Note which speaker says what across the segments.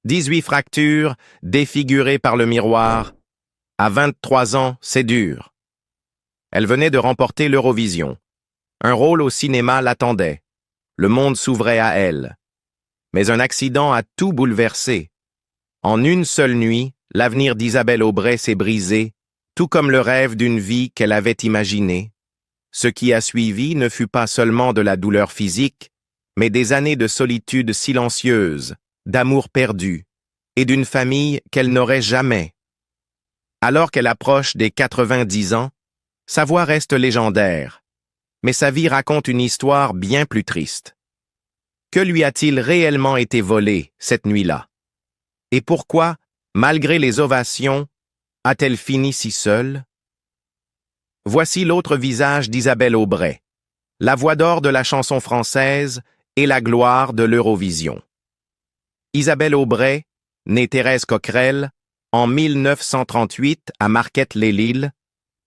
Speaker 1: 18 fractures, défigurées par le miroir. À 23 ans, c'est dur. Elle venait de remporter l'Eurovision. Un rôle au cinéma l'attendait. Le monde s'ouvrait à elle. Mais un accident a tout bouleversé. En une seule nuit, l'avenir d'Isabelle Aubray s'est brisé, tout comme le rêve d'une vie qu'elle avait imaginée. Ce qui a suivi ne fut pas seulement de la douleur physique, mais des années de solitude silencieuse, d'amour perdu, et d'une famille qu'elle n'aurait jamais. Alors qu'elle approche des 90 ans, sa voix reste légendaire, mais sa vie raconte une histoire bien plus triste. Que lui a-t-il réellement été volé cette nuit-là? Et pourquoi, malgré les ovations, a-t-elle fini si seule? Voici l'autre visage d'Isabelle Aubray, la voix d'or de la chanson française et la gloire de l'Eurovision. Isabelle Aubray, née Thérèse Coquerel, en 1938 à Marquette-les-Lilles,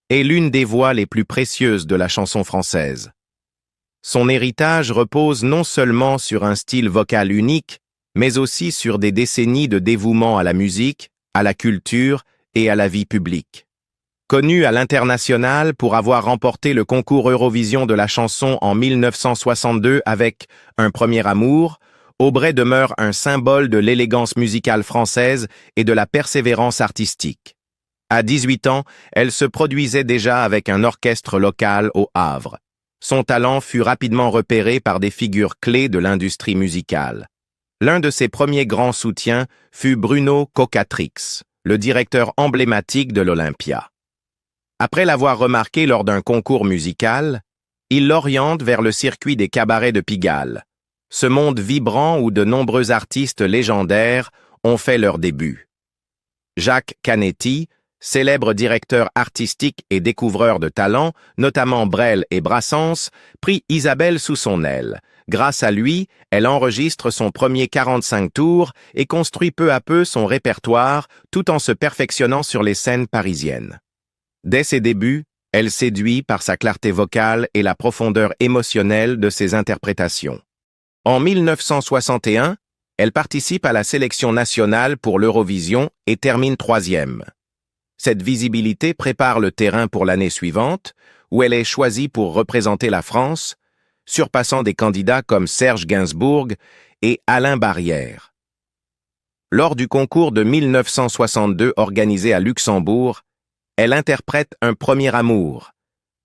Speaker 1: est l'une des voix les plus précieuses de la chanson française. Son héritage repose non seulement sur un style vocal unique, mais aussi sur des décennies de dévouement à la musique, à la culture et à la vie publique. Connue à l'international pour avoir remporté le concours Eurovision de la chanson en 1962 avec Un premier amour, Aubray demeure un symbole de l'élégance musicale française et de la persévérance artistique. À 18 ans, elle se produisait déjà avec un orchestre local au Havre. Son talent fut rapidement repéré par des figures clés de l'industrie musicale. L'un de ses premiers grands soutiens fut Bruno Cocatrix, le directeur emblématique de l'Olympia. Après l'avoir remarqué lors d'un concours musical, il l'oriente vers le circuit des cabarets de Pigalle, ce monde vibrant où de nombreux artistes légendaires ont fait leur début. Jacques Canetti, célèbre directeur artistique et découvreur de talents, notamment Brel et Brassens, prit Isabelle sous son aile. Grâce à lui, elle enregistre son premier 45 tours et construit peu à peu son répertoire tout en se perfectionnant sur les scènes parisiennes. Dès ses débuts, elle séduit par sa clarté vocale et la profondeur émotionnelle de ses interprétations. En 1961, elle participe à la sélection nationale pour l'Eurovision et termine 3e. Cette visibilité prépare le terrain pour l'année suivante, où elle est choisie pour représenter la France, surpassant des candidats comme Serge Gainsbourg et Alain Barrière. Lors du concours de 1962 organisé à Luxembourg, elle interprète Un premier amour,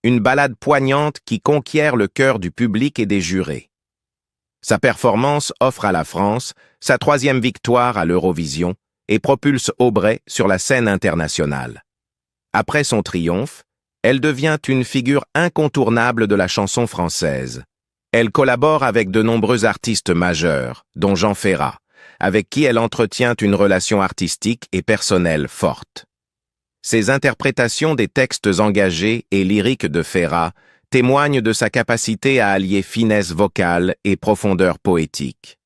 Speaker 1: une ballade poignante qui conquiert le cœur du public et des jurés. Sa performance offre à la France sa 3e victoire à l'Eurovision et propulse Aubray sur la scène internationale. Après son triomphe, elle devient une figure incontournable de la chanson française. Elle collabore avec de nombreux artistes majeurs, dont Jean Ferrat, avec qui elle entretient une relation artistique et personnelle forte. Ses interprétations des textes engagés et lyriques de Ferrat témoignent de sa capacité à allier finesse vocale et profondeur poétique.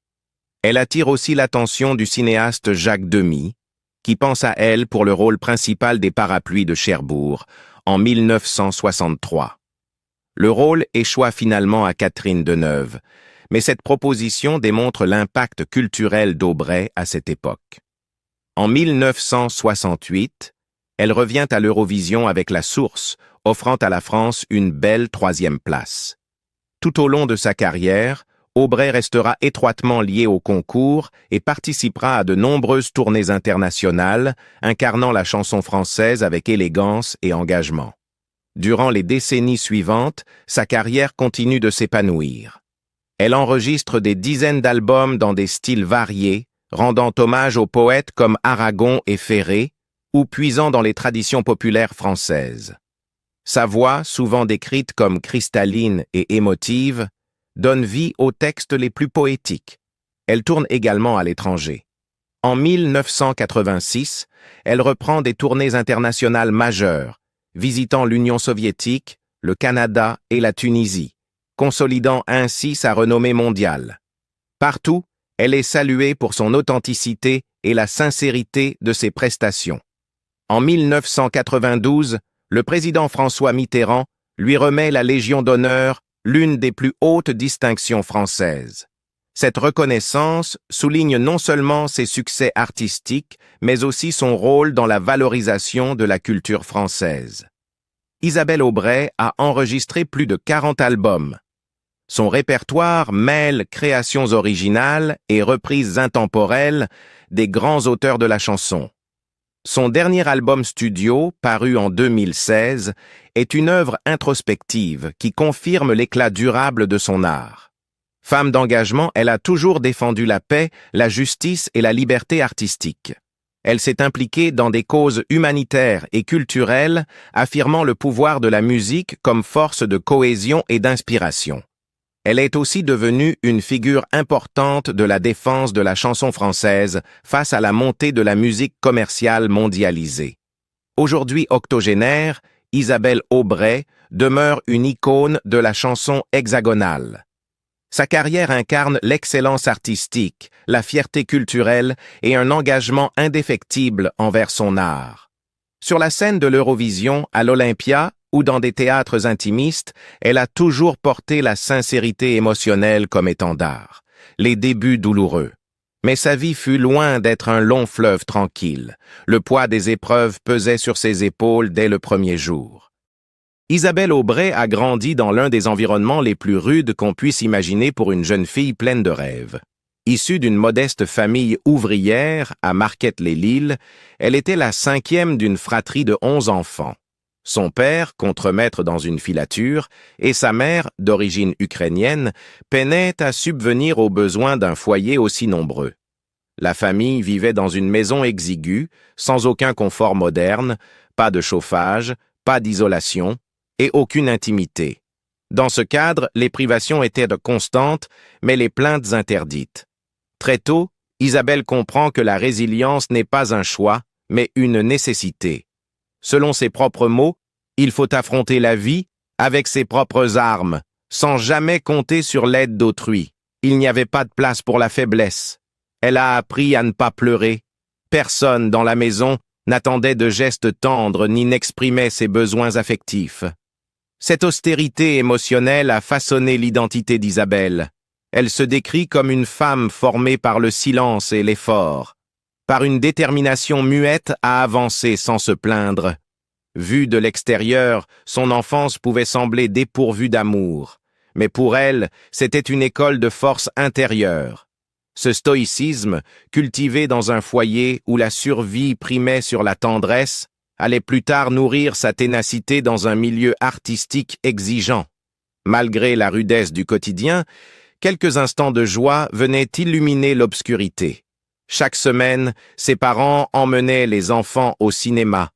Speaker 1: Elle attire aussi l'attention du cinéaste Jacques Demy, qui pense à elle pour le rôle principal des Parapluies de Cherbourg, en 1963. Le rôle échoua finalement à Catherine Deneuve, mais cette proposition démontre l'impact culturel d'Aubray à cette époque. En 1968, elle revient à l'Eurovision avec La Source, offrant à la France une belle 3e place. Tout au long de sa carrière, Aubray restera étroitement liée au concours et participera à de nombreuses tournées internationales, incarnant la chanson française avec élégance et engagement. Durant les décennies suivantes, sa carrière continue de s'épanouir. Elle enregistre des dizaines d'albums dans des styles variés, rendant hommage aux poètes comme Aragon et Ferré, ou puisant dans les traditions populaires françaises. Sa voix, souvent décrite comme cristalline et émotive, donne vie aux textes les plus poétiques. Elle tourne également à l'étranger. En 1986, elle reprend des tournées internationales majeures, visitant l'Union soviétique, le Canada et la Tunisie, consolidant ainsi sa renommée mondiale. Partout, elle est saluée pour son authenticité et la sincérité de ses prestations. En 1992, le président François Mitterrand lui remet la Légion d'honneur, l'une des plus hautes distinctions françaises. Cette reconnaissance souligne non seulement ses succès artistiques, mais aussi son rôle dans la valorisation de la culture française. Isabelle Aubray a enregistré plus de 40 albums. Son répertoire mêle créations originales et reprises intemporelles des grands auteurs de la chanson. Son dernier album studio, paru en 2016, est une œuvre introspective qui confirme l'éclat durable de son art. Femme d'engagement, elle a toujours défendu la paix, la justice et la liberté artistique. Elle s'est impliquée dans des causes humanitaires et culturelles, affirmant le pouvoir de la musique comme force de cohésion et d'inspiration. Elle est aussi devenue une figure importante de la défense de la chanson française face à la montée de la musique commerciale mondialisée. Aujourd'hui octogénaire, Isabelle Aubray demeure une icône de la chanson hexagonale. Sa carrière incarne l'excellence artistique, la fierté culturelle et un engagement indéfectible envers son art. Sur la scène de l'Eurovision, à l'Olympia ou dans des théâtres intimistes, elle a toujours porté la sincérité émotionnelle comme étendard. Les débuts douloureux. Mais sa vie fut loin d'être un long fleuve tranquille. Le poids des épreuves pesait sur ses épaules dès le premier jour. Isabelle Aubray a grandi dans l'un des environnements les plus rudes qu'on puisse imaginer pour une jeune fille pleine de rêves. Issue d'une modeste famille ouvrière à Marquette-les-Lilles, elle était la 5e d'une fratrie de 11 enfants. Son père, contremaître dans une filature, et sa mère, d'origine ukrainienne, peinaient à subvenir aux besoins d'un foyer aussi nombreux. La famille vivait dans une maison exiguë, sans aucun confort moderne, pas de chauffage, pas d'isolation, et aucune intimité. Dans ce cadre, les privations étaient constantes, mais les plaintes interdites. Très tôt, Isabelle comprend que la résilience n'est pas un choix, mais une nécessité. Selon ses propres mots, il faut affronter la vie avec ses propres armes, sans jamais compter sur l'aide d'autrui. Il n'y avait pas de place pour la faiblesse. Elle a appris à ne pas pleurer. Personne dans la maison n'attendait de gestes tendres ni n'exprimait ses besoins affectifs. Cette austérité émotionnelle a façonné l'identité d'Isabelle. Elle se décrit comme une femme formée par le silence et l'effort, par une détermination muette à avancer sans se plaindre. Vue de l'extérieur, son enfance pouvait sembler dépourvue d'amour, mais pour elle, c'était une école de force intérieure. Ce stoïcisme, cultivé dans un foyer où la survie primait sur la tendresse, allait plus tard nourrir sa ténacité dans un milieu artistique exigeant. Malgré la rudesse du quotidien, quelques instants de joie venaient illuminer l'obscurité. Chaque semaine, ses parents emmenaient les enfants au cinéma,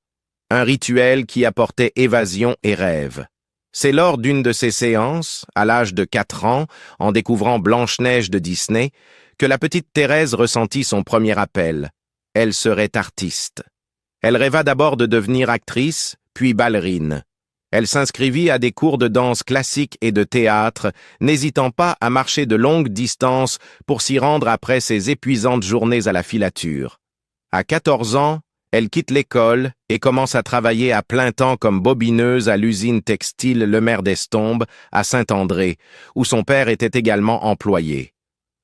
Speaker 1: un rituel qui apportait évasion et rêve. C'est lors d'une de ces séances, à l'âge de 4 ans, en découvrant Blanche-Neige de Disney, que la petite Thérèse ressentit son premier appel. Elle serait artiste. Elle rêva d'abord de devenir actrice, puis ballerine. Elle s'inscrivit à des cours de danse classique et de théâtre, n'hésitant pas à marcher de longues distances pour s'y rendre après ses épuisantes journées à la filature. À 14 ans, elle quitte l'école et commence à travailler à plein temps comme bobineuse à l'usine textile Lemaire d'Estombes à Saint-André, où son père était également employé.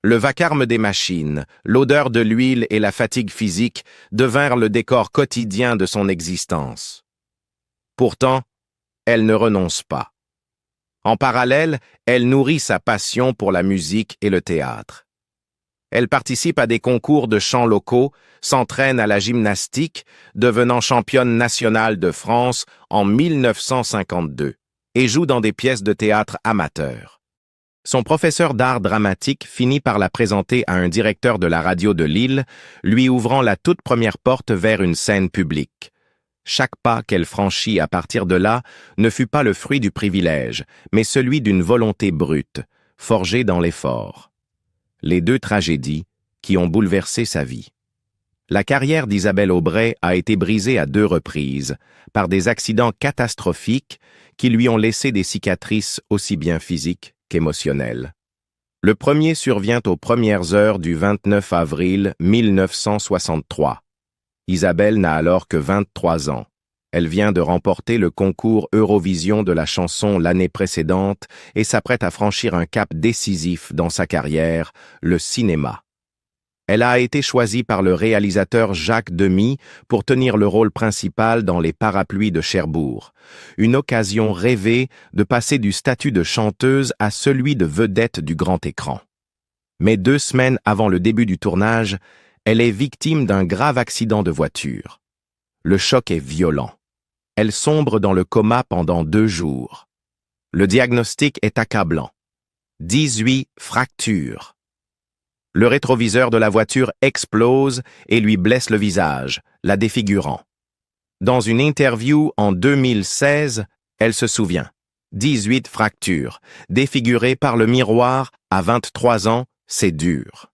Speaker 1: Le vacarme des machines, l'odeur de l'huile et la fatigue physique devinrent le décor quotidien de son existence. Pourtant, elle ne renonce pas. En parallèle, elle nourrit sa passion pour la musique et le théâtre. Elle participe à des concours de chants locaux, s'entraîne à la gymnastique, devenant championne nationale de France en 1952, et joue dans des pièces de théâtre amateurs. Son professeur d'art dramatique finit par la présenter à un directeur de la radio de Lille, lui ouvrant la toute première porte vers une scène publique. Chaque pas qu'elle franchit à partir de là ne fut pas le fruit du privilège, mais celui d'une volonté brute, forgée dans l'effort. Les 2 tragédies qui ont bouleversé sa vie. La carrière d'Isabelle Aubray a été brisée à 2 reprises par des accidents catastrophiques qui lui ont laissé des cicatrices aussi bien physiques qu'émotionnelles. Le premier survient aux premières heures du 29 avril 1963. Isabelle n'a alors que 23 ans. Elle vient de remporter le concours Eurovision de la chanson l'année précédente et s'apprête à franchir un cap décisif dans sa carrière, le cinéma. Elle a été choisie par le réalisateur Jacques Demy pour tenir le rôle principal dans Les Parapluies de Cherbourg, une occasion rêvée de passer du statut de chanteuse à celui de vedette du grand écran. Mais 2 semaines avant le début du tournage, elle est victime d'un grave accident de voiture. Le choc est violent. Elle sombre dans le coma pendant 2 jours. Le diagnostic est accablant. 18 fractures. Le rétroviseur de la voiture explose et lui blesse le visage, la défigurant. Dans une interview en 2016, elle se souvient. 18 fractures, défigurées par le miroir à 23 ans, c'est dur.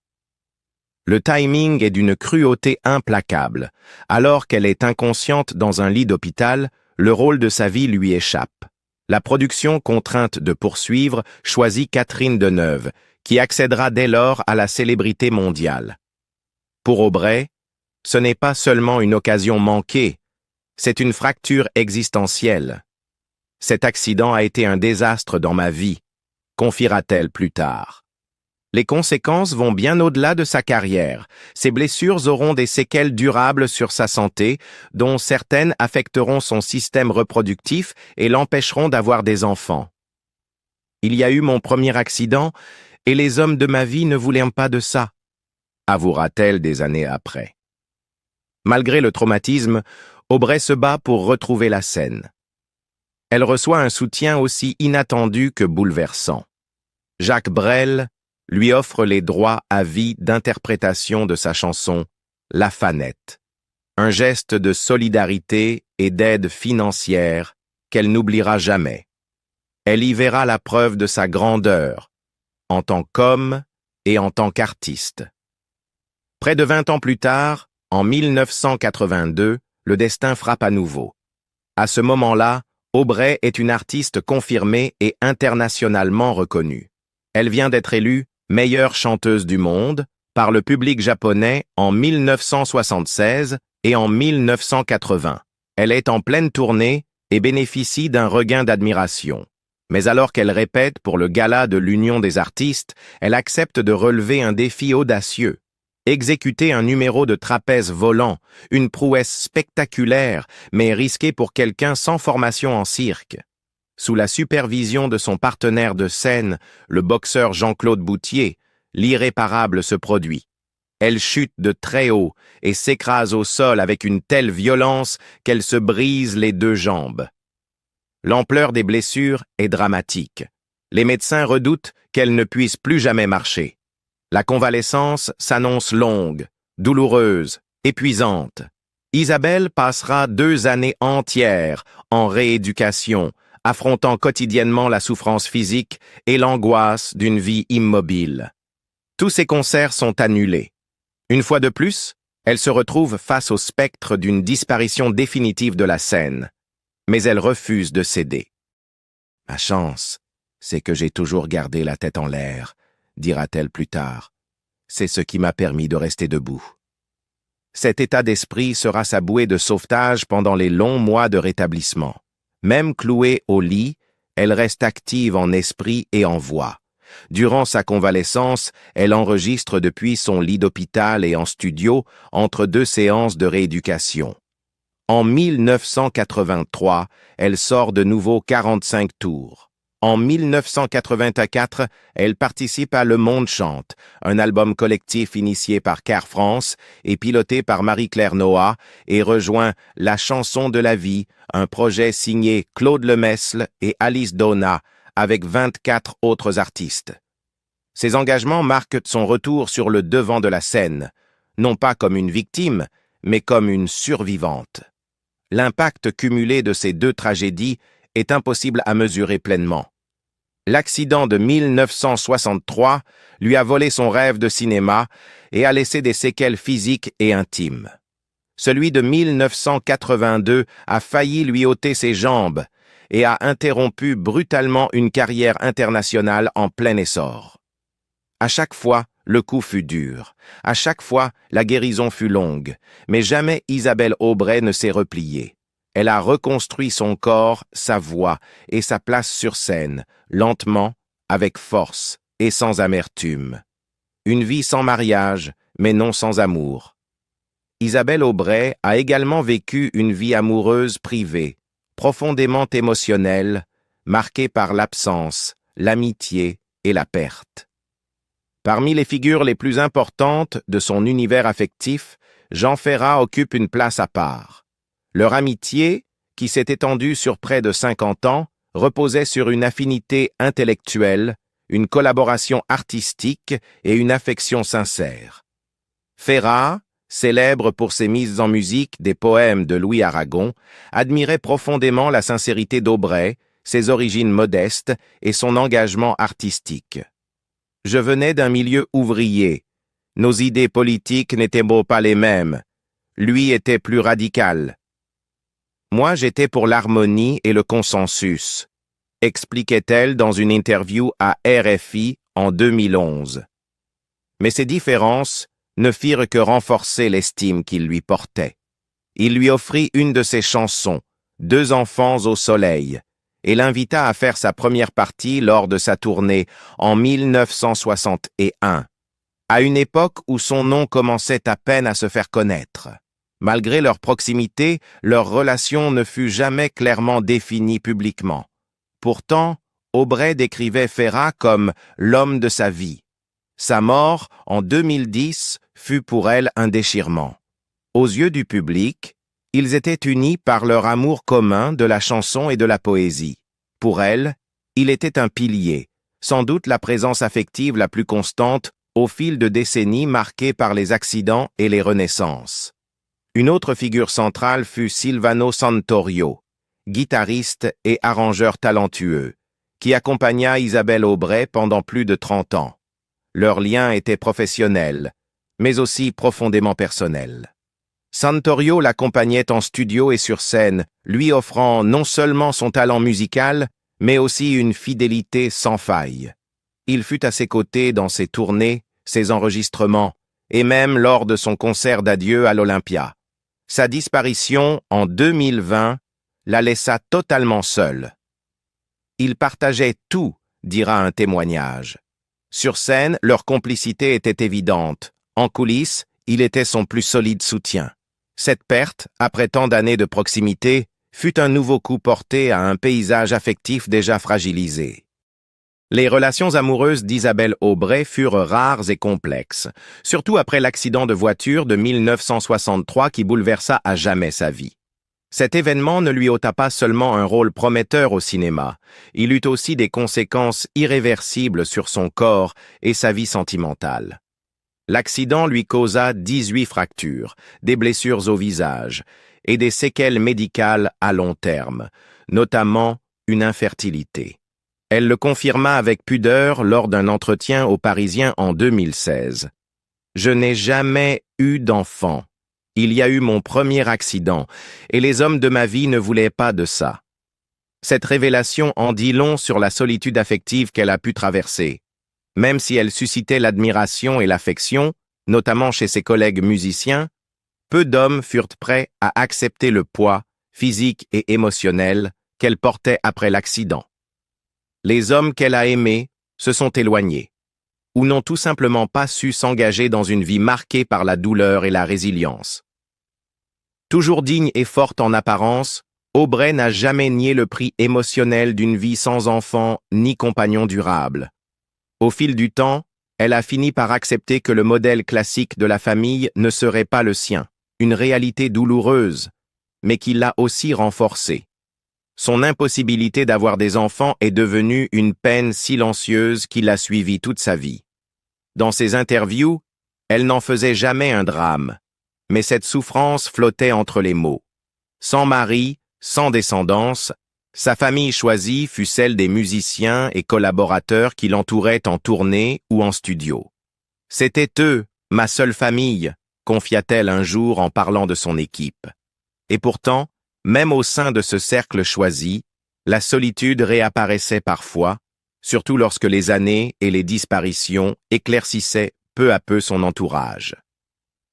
Speaker 1: Le timing est d'une cruauté implacable. Alors qu'elle est inconsciente dans un lit d'hôpital, le rôle de sa vie lui échappe. La production, contrainte de poursuivre, choisit Catherine Deneuve, qui accédera dès lors à la célébrité mondiale. Pour Aubrey, ce n'est pas seulement une occasion manquée, c'est une fracture existentielle. Cet accident a été un désastre dans ma vie, confiera-t-elle plus tard. Les conséquences vont bien au-delà de sa carrière. Ses blessures auront des séquelles durables sur sa santé, dont certaines affecteront son système reproductif et l'empêcheront d'avoir des enfants. Il y a eu mon premier accident, et les hommes de ma vie ne voulaient pas de ça, avouera-t-elle des années après. Malgré le traumatisme, Aubrey se bat pour retrouver la scène. Elle reçoit un soutien aussi inattendu que bouleversant. Jacques Brel lui offre les droits à vie d'interprétation de sa chanson « La Fanette », un geste de solidarité et d'aide financière qu'elle n'oubliera jamais. Elle y verra la preuve de sa grandeur, en tant qu'homme et en tant qu'artiste. Près de 20 ans plus tard, en 1982, le destin frappe à nouveau. À ce moment-là, Aubrey est une artiste confirmée et internationalement reconnue. Elle vient d'être élue meilleure chanteuse du monde par le public japonais en 1976 et en 1980. Elle est en pleine tournée et bénéficie d'un regain d'admiration. Mais alors qu'elle répète pour le gala de l'Union des artistes, elle accepte de relever un défi audacieux. Exécuter un numéro de trapèze volant, une prouesse spectaculaire, mais risquée pour quelqu'un sans formation en cirque. Sous la supervision de son partenaire de scène, le boxeur Jean-Claude Boutier, l'irréparable se produit. Elle chute de très haut et s'écrase au sol avec une telle violence qu'elle se brise les 2 jambes. L'ampleur des blessures est dramatique. Les médecins redoutent qu'elle ne puisse plus jamais marcher. La convalescence s'annonce longue, douloureuse, épuisante. Isabelle passera 2 années entières en rééducation, affrontant quotidiennement la souffrance physique et l'angoisse d'une vie immobile. Tous ses concerts sont annulés. Une fois de plus, elle se retrouve face au spectre d'une disparition définitive de la scène. Mais elle refuse de céder. « Ma chance, c'est que j'ai toujours gardé la tête en l'air, » dira-t-elle plus tard. « C'est ce qui m'a permis de rester debout. » Cet état d'esprit sera sa bouée de sauvetage pendant les longs mois de rétablissement. Même clouée au lit, elle reste active en esprit et en voix. Durant sa convalescence, elle enregistre depuis son lit d'hôpital et en studio entre 2 séances de rééducation. En 1983, elle sort de nouveau 45 tours. En 1984, elle participe à Le Monde chante, un album collectif initié par Car France et piloté par Marie-Claire Noah, et rejoint La chanson de la vie, un projet signé Claude Lemesle et Alice Donna, avec 24 autres artistes. Ces engagements marquent son retour sur le devant de la scène, non pas comme une victime, mais comme une survivante. L'impact cumulé de ces 2 tragédies est impossible à mesurer pleinement. L'accident de 1963 lui a volé son rêve de cinéma et a laissé des séquelles physiques et intimes. Celui de 1982 a failli lui ôter ses jambes et a interrompu brutalement une carrière internationale en plein essor. À chaque fois, le coup fut dur. À chaque fois, la guérison fut longue. Mais jamais Isabelle Aubray ne s'est repliée. Elle a reconstruit son corps, sa voix et sa place sur scène, lentement, avec force et sans amertume. Une vie sans mariage, mais non sans amour. Isabelle Aubray a également vécu une vie amoureuse privée, profondément émotionnelle, marquée par l'absence, l'amitié et la perte. Parmi les figures les plus importantes de son univers affectif, Jean Ferrat occupe une place à part. Leur amitié, qui s'est étendue sur près de 50 ans, reposait sur une affinité intellectuelle, une collaboration artistique et une affection sincère. Ferrat, célèbre pour ses mises en musique des poèmes de Louis Aragon, admirait profondément la sincérité d'Aubray, ses origines modestes et son engagement artistique. « Je venais d'un milieu ouvrier. Nos idées politiques n'étaient pas les mêmes. Lui était plus radical. Moi, j'étais pour l'harmonie et le consensus », expliquait-elle dans une interview à RFI en 2011. Mais ces différences ne firent que renforcer l'estime qu'il lui portait. Il lui offrit une de ses chansons, « 2 enfants au soleil », et l'invita à faire sa première partie lors de sa tournée en 1961, à une époque où son nom commençait à peine à se faire connaître. Malgré leur proximité, leur relation ne fut jamais clairement définie publiquement. Pourtant, Aubray décrivait Ferrat comme l'homme de sa vie. Sa mort, en 2010, fut pour elle un déchirement. Aux yeux du public, ils étaient unis par leur amour commun de la chanson et de la poésie. Pour elle, il était un pilier, sans doute la présence affective la plus constante au fil de décennies marquées par les accidents et les renaissances. Une autre figure centrale fut Silvano Santorio, guitariste et arrangeur talentueux, qui accompagna Isabelle Aubray pendant plus de 30 ans. Leur lien était professionnel, mais aussi profondément personnel. Santorio l'accompagnait en studio et sur scène, lui offrant non seulement son talent musical, mais aussi une fidélité sans faille. Il fut à ses côtés dans ses tournées, ses enregistrements, et même lors de son concert d'adieu à l'Olympia. Sa disparition, en 2020, la laissa totalement seule. Ils partageaient tout, dira un témoignage. Sur scène, leur complicité était évidente. En coulisses, il était son plus solide soutien. Cette perte, après tant d'années de proximité, fut un nouveau coup porté à un paysage affectif déjà fragilisé. Les relations amoureuses d'Isabelle Aubray furent rares et complexes, surtout après l'accident de voiture de 1963 qui bouleversa à jamais sa vie. Cet événement ne lui ôta pas seulement un rôle prometteur au cinéma, il eut aussi des conséquences irréversibles sur son corps et sa vie sentimentale. L'accident lui causa 18 fractures, des blessures au visage et des séquelles médicales à long terme, notamment une infertilité. Elle le confirma avec pudeur lors d'un entretien au Parisien en 2016. « Je n'ai jamais eu d'enfant. Il y a eu mon premier accident, et les hommes de ma vie ne voulaient pas de ça. » Cette révélation en dit long sur la solitude affective qu'elle a pu traverser. Même si elle suscitait l'admiration et l'affection, notamment chez ses collègues musiciens, peu d'hommes furent prêts à accepter le poids, physique et émotionnel, qu'elle portait après l'accident. Les hommes qu'elle a aimés se sont éloignés, ou n'ont tout simplement pas su s'engager dans une vie marquée par la douleur et la résilience. Toujours digne et forte en apparence, Aubray n'a jamais nié le prix émotionnel d'une vie sans enfant ni compagnon durable. Au fil du temps, elle a fini par accepter que le modèle classique de la famille ne serait pas le sien, une réalité douloureuse, mais qui l'a aussi renforcée. Son impossibilité d'avoir des enfants est devenue une peine silencieuse qui l'a suivie toute sa vie. Dans ses interviews, elle n'en faisait jamais un drame, mais cette souffrance flottait entre les mots. Sans mari, sans descendance, sa famille choisie fut celle des musiciens et collaborateurs qui l'entouraient en tournée ou en studio. « C'était eux, ma seule famille », confia-t-elle un jour en parlant de son équipe. Et pourtant, même au sein de ce cercle choisi, la solitude réapparaissait parfois, surtout lorsque les années et les disparitions éclaircissaient peu à peu son entourage.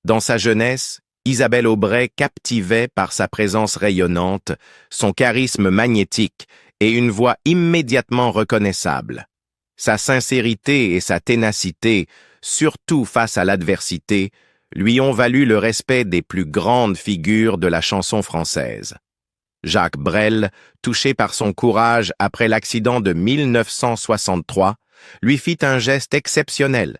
Speaker 1: Dans sa jeunesse, Isabelle Aubray captivait par sa présence rayonnante, son charisme magnétique et une voix immédiatement reconnaissable. Sa sincérité et sa ténacité, surtout face à l'adversité, lui ont valu le respect des plus grandes figures de la chanson française. Jacques Brel, touché par son courage après l'accident de 1963, lui fit un geste exceptionnel.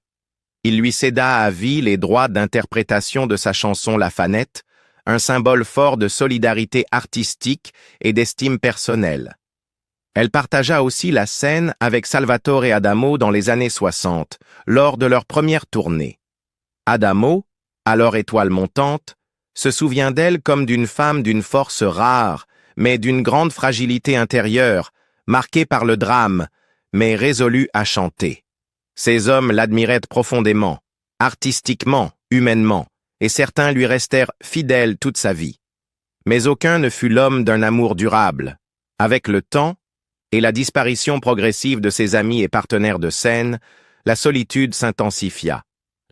Speaker 1: Il lui céda à vie les droits d'interprétation de sa chanson La Fanette, un symbole fort de solidarité artistique et d'estime personnelle. Elle partagea aussi la scène avec Salvatore Adamo dans les années 60, lors de leur première tournée. Adamo, alors étoile montante, se souvient d'elle comme d'une femme d'une force rare, mais d'une grande fragilité intérieure, marquée par le drame, mais résolue à chanter. Ces hommes l'admiraient profondément, artistiquement, humainement, et certains lui restèrent fidèles toute sa vie. Mais aucun ne fut l'homme d'un amour durable. Avec le temps, et la disparition progressive de ses amis et partenaires de scène, la solitude s'intensifia.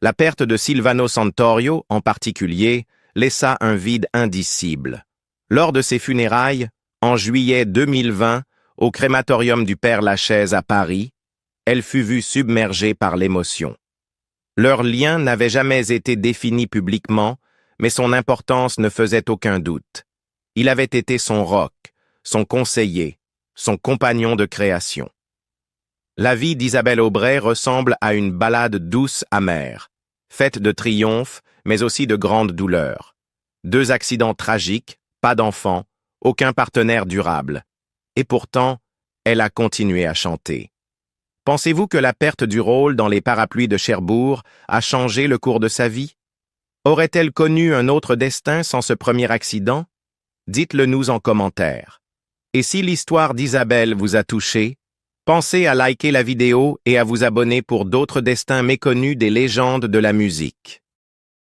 Speaker 1: La perte de Silvano Santorio, en particulier, laissa un vide indicible. Lors de ses funérailles, en juillet 2020, au crématorium du Père Lachaise à Paris, elle fut vue submergée par l'émotion. Leur lien n'avait jamais été défini publiquement, mais son importance ne faisait aucun doute. Il avait été son roc, son conseiller, son compagnon de création. La vie d'Isabelle Aubray ressemble à une ballade douce amère, faite de triomphes, mais aussi de grandes douleurs. 2 accidents tragiques, pas d'enfants, aucun partenaire durable. Et pourtant, elle a continué à chanter. Pensez-vous que la perte du rôle dans les parapluies de Cherbourg a changé le cours de sa vie? Aurait-elle connu un autre destin sans ce premier accident? Dites-le nous en commentaire. Et si l'histoire d'Isabelle vous a touché, pensez à liker la vidéo et à vous abonner pour d'autres destins méconnus des légendes de la musique.